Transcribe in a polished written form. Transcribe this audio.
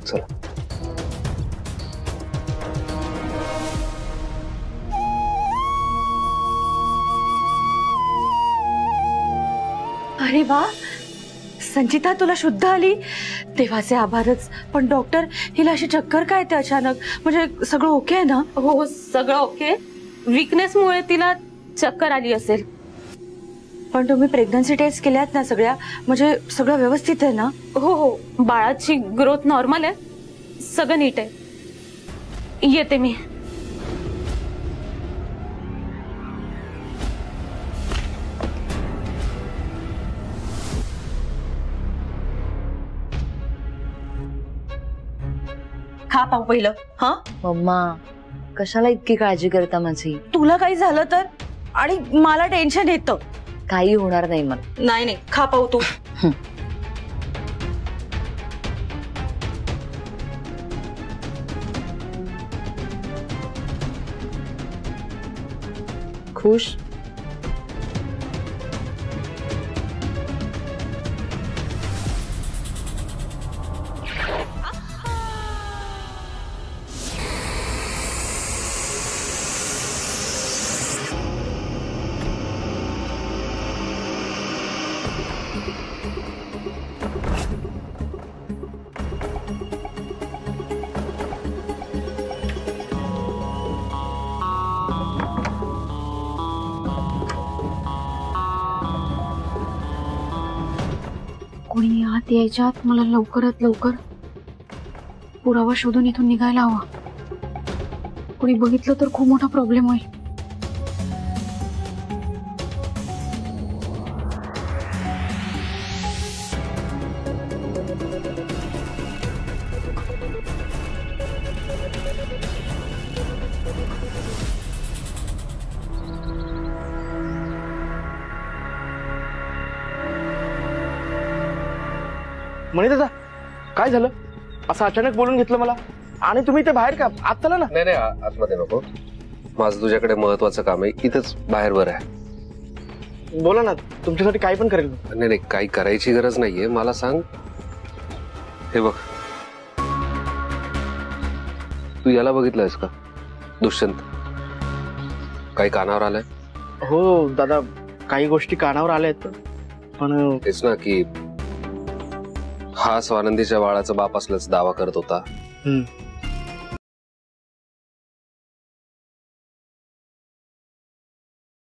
चला. अरे वा, संचिता तुला शुद्ध आली. देवाचे आभारच. पण डॉक्टर, हिला अशी चक्कर काय ते अचानक? म्हणजे सगळं ओके आहे ना? हो, सगळं ओके. वीकनेसमुळे तिला चक्कर आली असेल. पण तुम्ही प्रेग्नन्सी टेस्ट केल्यात ना सगळ्या? म्हणजे सगळं व्यवस्थित आहे ना? हो हो, बाळाची ग्रोथ नॉर्मल आहे, सगळं नीट आहे. येते मी. खा पाहू पहिलं. हा मम्मा, कशाला इतकी काळजी करता माझी? तुला काही झालं तर? आणि मला टेन्शन येतं. काही होणार नाही मला. नाही नाही, खा पाहू तू. खुश? कोणी आत यायच्या आत मला लवकरात लवकर पुरावा शोधून इथून निघायला हवा. कोणी बघितलं तर खूप मोठा प्रॉब्लेम होईल. म्हणे दादा, काय झालं? असं अचानक बोलून घेतलं मला. आणि तुम्ही ते बाहेर का? आत चला ना. नाही नाही, आतमध्ये नको. माझं तुझ्याकडे महत्वाचं काम आहे. इथंच बाहेर बर आहे. बोला ना, तुमच्यासाठी काही पण करेल. नाही नाही, काही करायची गरज नाहीये. मला सांग, हे बघ, तू याला बघितलंयस का? दुष्यंत काही कानावर आलंय? हो दादा, काही गोष्टी कानावर आल्या आहेत. पण तेच ना, की हा स्वानंदीच्या बाळाचा बाप असल्याचा दावा करत होता.